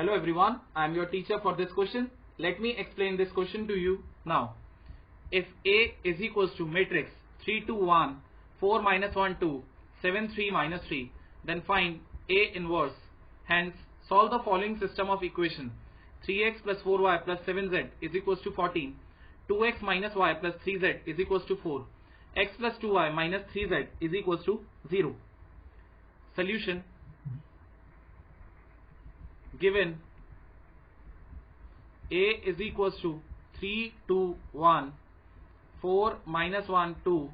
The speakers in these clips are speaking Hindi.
Hello everyone, I am your teacher for this question. Let me explain this question to you now. If A is equals to matrix 3 2 1, 4 minus 1 2, 7 3 minus 3, then find A inverse. Hence, solve the following system of equation. 3x plus 4y plus 7z is equals to 14. 2x minus y plus 3z is equals to 4. X plus 2y minus 3z is equals to 0. Solution. Given A is equals to 3 2 1, 4 minus 1 2,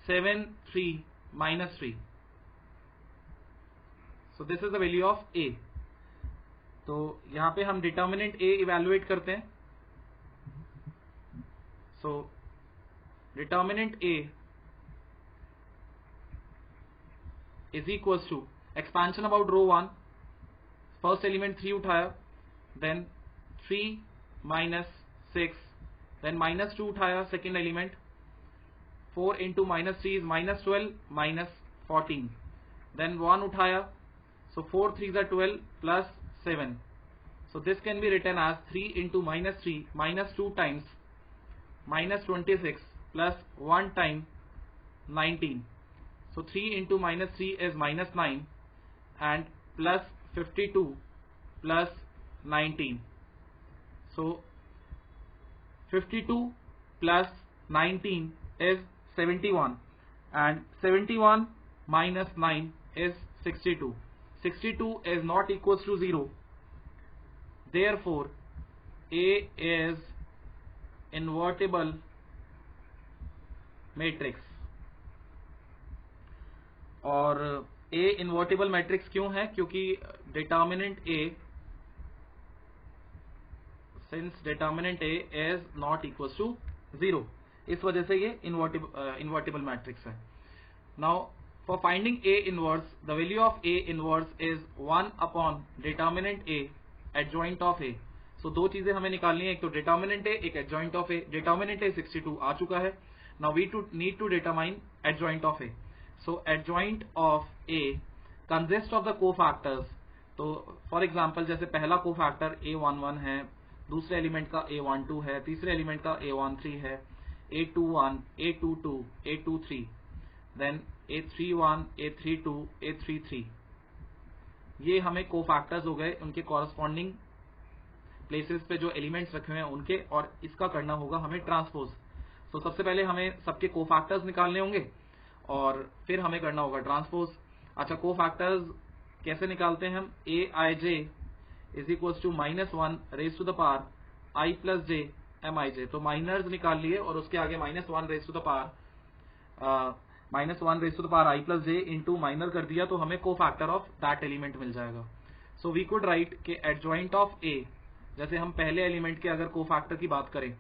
7 3 minus 3. So this is the value of A. तो यहाँ पे हम डिटर्मिनेंट A इवेलुएट करते हैं. So determinant A is equals to expansion about row 1. First element 3 उठाया, देन 3 माइनस 6, देन माइनस 2 उठाया second element, 4 into minus 3 is minus 12 minus 14, then 1 उठाया, so 4 3 is 12 plus 7. So this can be written as 3 into minus 3 minus 2 times minus 26 plus 1 time 19. So 3 into minus 3 is minus 9 and plus 52 plus 19. So 52 plus 19 is 71 and 71 minus 9 is 62. 62 is not equals to 0. Therefore, A is invertible matrix. और A इन्वर्टिबल मैट्रिक्स क्यों है? क्योंकि determinant A, since determinant A is not equals to 0, इस वजह से ये इन्वर्टिबल मैट्रिक्स है. Now for finding A inverse, the value of A inverse is 1 upon determinant A adjoint of A. So दो चीजें हमें निकालनी है, एक तो डिटर्मिनेंट A, एक adjoint of A. Determinant A 62 आ चुका है. Now we need to determine adjoint of A. So adjoint of A consists of the cofactors. तो फॉर एग्जाम्पल जैसे पहला कोफैक्टर A11 है, दूसरे एलिमेंट का A12 है, तीसरे एलिमेंट का A13 है, A21, A22, A23, then A31, A32, A33. ये हमें कोफैक्टर्स हो गए, उनके कॉरस्पॉन्डिंग प्लेसेस पे जो एलिमेंट्स रखे हुए हैं उनके, और इसका करना होगा हमें ट्रांसपोज. तो सबसे पहले हमें सबके कोफैक्टर्स निकालने होंगे और फिर हमें करना होगा ट्रांसपोज. अच्छा, कोफैक्टर्स कैसे निकालते हैं हम? A I J is equals to minus 1 raise to the power I plus J M I J. तो माइनर्स निकाल लिए और उसके आगे minus 1 raise to the power I plus J into minor कर दिया, तो हमें कोफैक्टर ऑफ दैट एलिमेंट मिल जाएगा. सो वी कुड राइट के एडजॉइंट ऑफ ए, जैसे हम पहले एलिमेंट के अगर कोफैक्टर की बात करें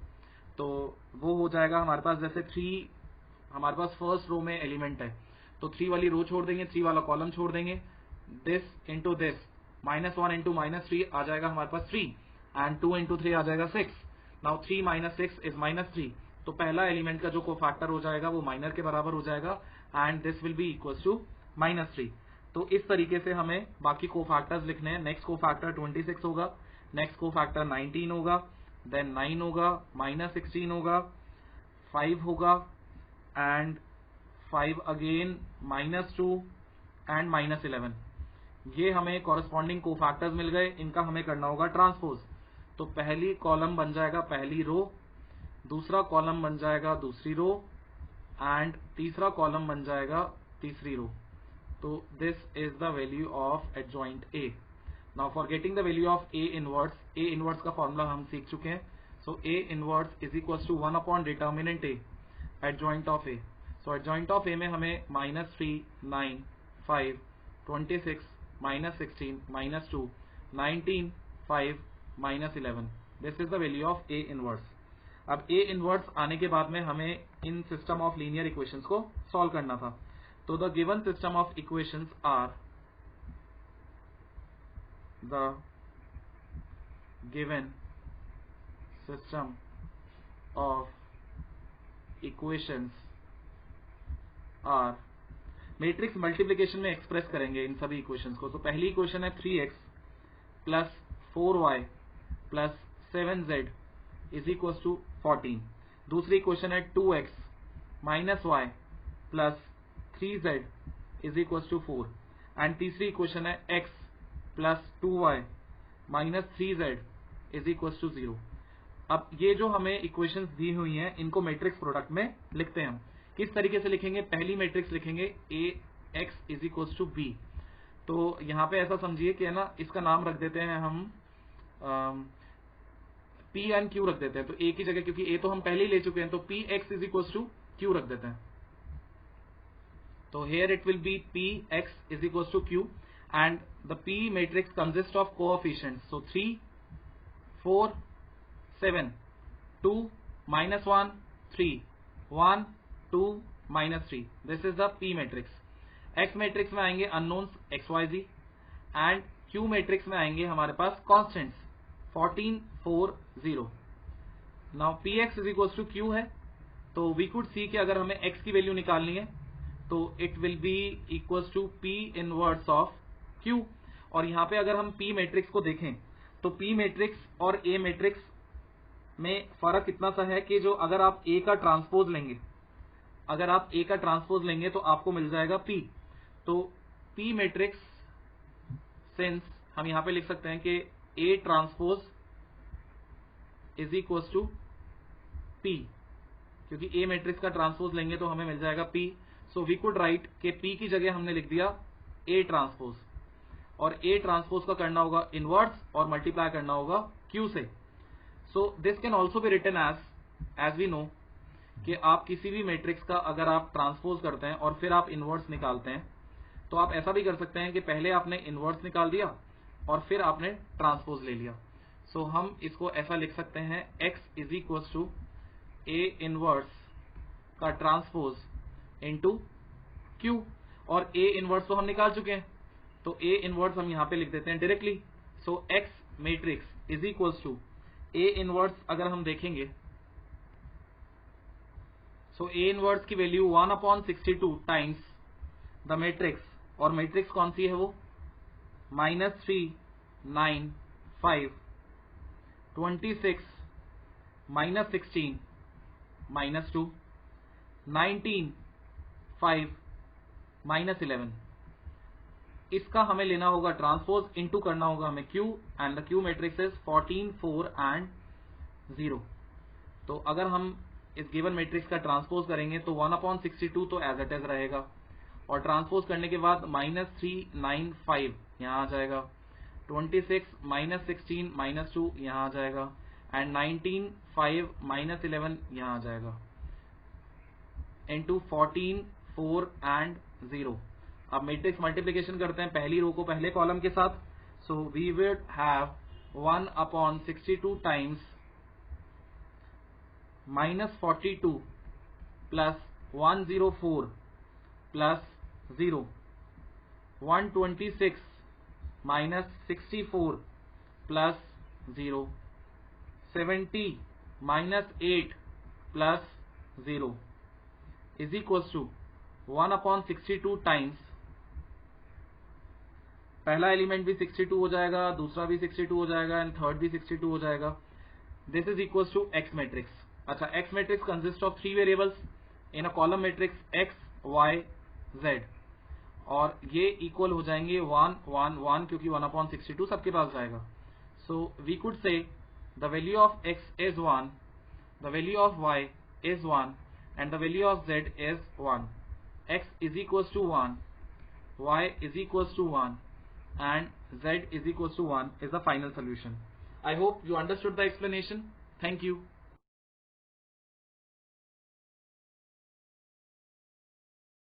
तो वो हो जाएगा हमारे पास, जैसे 3 हमारे पास फर्स्ट रो में एलिमेंट है, तो 3 वाली रो छोड़ देंगे, 3 वाला कॉलम छोड़ देंगे, this into this, minus 1 into minus 3 आ जाएगा हमारे पास 3, एंड 2 इंटू 3 आ जाएगा 6. Now 3 minus 6 is minus 3. तो पहला एलिमेंट का जो कोफैक्टर हो जाएगा वो माइनर के बराबर हो जाएगा, and this will be equals to minus 3. तो इस तरीके से हमें बाकी कोफैक्टर्स लिखने हैं. नेक्स्ट कोफैक्टर 26 होगा, नेक्स्ट कोफैक्टर 19 होगा, देन 9 होगा, माइनस 16 होगा, 5 होगा, and 5 again, minus 2 and minus 11. ये हमें कॉरस्पॉन्डिंग कोफैक्टर्स मिल गए, इनका हमें करना होगा ट्रांसपोज. तो पहली कॉलम बन जाएगा पहली रो, दूसरा कॉलम बन जाएगा दूसरी रो, एंड तीसरा कॉलम बन जाएगा तीसरी रो. तो this is the value of adjoint A. Now for getting the value of A inverse, A inverse का फॉर्मूला हम सीख चुके हैं. So A inverse is equals to 1 upon determinant A adjoint of A. So adjoint of A में हमें minus 3, 9, 5, 26, minus 16, minus 2, 19, 5, minus 11. This is the value of A inverse. अब ए इनवर्स आने के बाद में हमें इन सिस्टम ऑफ लीनियर इक्वेशंस को सॉल्व करना था. तो the given system of equations are, the given system of equations are, matrix multiplication में एक्सप्रेस करेंगे इन सभी इक्वेशंस को. तो पहली इक्वेशन है 3x plus 4y plus 7z is equal to 14। दूसरी इक्वेशन है 2x minus y plus 3z is equal to 4 and तीसरी इक्वेशन है x plus 2y minus 3z is equal to 0। अब ये जो हमें इक्वेशंस दी हुई हैं इनको मैट्रिक्स प्रोडक्ट में लिखते हैं हम। किस तरीके से लिखेंगे? पहली मैट्रिक्स लिखेंगे ax is equal to b। तो यहाँ पे ऐसा समझिए कि है ना, इसका नाम रख देते हैं हम p एंड q रख देते हैं। तो a की जगह, क्योंकि a तो हम पहले ही ले चुके हैं, तो px is equal to q रख देते हैं। तो here it will be px is equals to q and the p matrix consists of coefficients. So 3, 4, 7, 2, minus 1, 3, 1, 2, minus 3. This is the p matrix. x matrix में आएंगे unknowns x, y, z and q matrix में आएंगे हमारे पास constants 14, 4, 0. Now px is equals to q है, तो we could see कि अगर हमें x की वैल्यू निकालनी है तो it will be equals to p inverse of q। और यहाँ पे अगर हम p मैट्रिक्स को देखें तो p मैट्रिक्स और a मैट्रिक्स में फर्क इतना सा है कि जो अगर आप a का ट्रांसपोज लेंगे, अगर आप a का ट्रांसपोज लेंगे तो आपको मिल जाएगा p। तो p मैट्रिक्स सेंस हम यहाँ पे लिख सकते हैं कि a transpose is equals to p, क्योंकि a मैट्रिक्स का ट्रांसपोज लेंगे तो हमें मिल जाएगा p। So we could write के p की जगह हमने लिख दिया a ट्रांसपोज, और a ट्रांसपोज का करना होगा इनवर्स और मल्टीप्लाई करना होगा q से। So this can also be written as we know कि आप किसी भी मैट्रिक्स का अगर आप ट्रांसपोज करते हैं और फिर आप इनवर्स निकालते हैं तो आप ऐसा भी कर सकते हैं कि पहले आपने इनवर्स निकाल दिया और फिर आपने ट्रांसपोज ले लिया। सो हम इसको ऐसा लिख सकते हैं x is equal to a inverse का ट्रांसपोज इंटू q, और a इनवर्स तो हम निकाल चुके हैं तो a इनवर्स हम यहाँ पे लिख देते हैं directly. So x matrix is equals to a inverse अगर हम देखेंगे, सो a इनवर्स की वैल्यू 1/62 टाइम्स द मैट्रिक्स, और मैट्रिक्स कौन सी है वो -3, 9, 5, 26, -16, -2, 19, 5, -11। इसका हमें लेना होगा ट्रांसपोज, इनटू करना होगा हमें q and the q matrix is 14, 4 and 0। तो अगर हम इस गिवन मैट्रिक्स का ट्रांसपोज करेंगे तो 1/62 तो एज इट इज रहेगा, और ट्रांसपोज करने के बाद -3, 9, 5 यहाँ आ जाएगा, 26, -16, -2 यहाँ आ जाएगा एंड 19, 5, -11 यहाँ आ जाएगा इंटू 14, 4 एंड 0। अब मैट्रिक्स मल्टीप्लिकेशन करते हैं पहली रो को पहले कॉलम के साथ। So we will have 1/62 times -42 plus 104 plus 0, 126 -64 plus 0, 70 -8 plus 0 is equals to 1/62 times, पहला एलिमेंट भी 62 हो जाएगा, दूसरा भी 62 हो जाएगा एंड थर्ड भी 62 हो जाएगा। This is equals to x matrix. अच्छा, x matrix consist of 3 variables in a column matrix x, y, z, और ये इक्वल हो जाएंगे 1, 1, 1, क्योंकि 1/62 सबके पास जाएगा। So we could say the value of x is 1, the value of y is 1 and the value of z is 1. X is equals to 1, y is equals to 1 and z is equals to 1 is the final solution. I hope you understood the explanation. Thank you.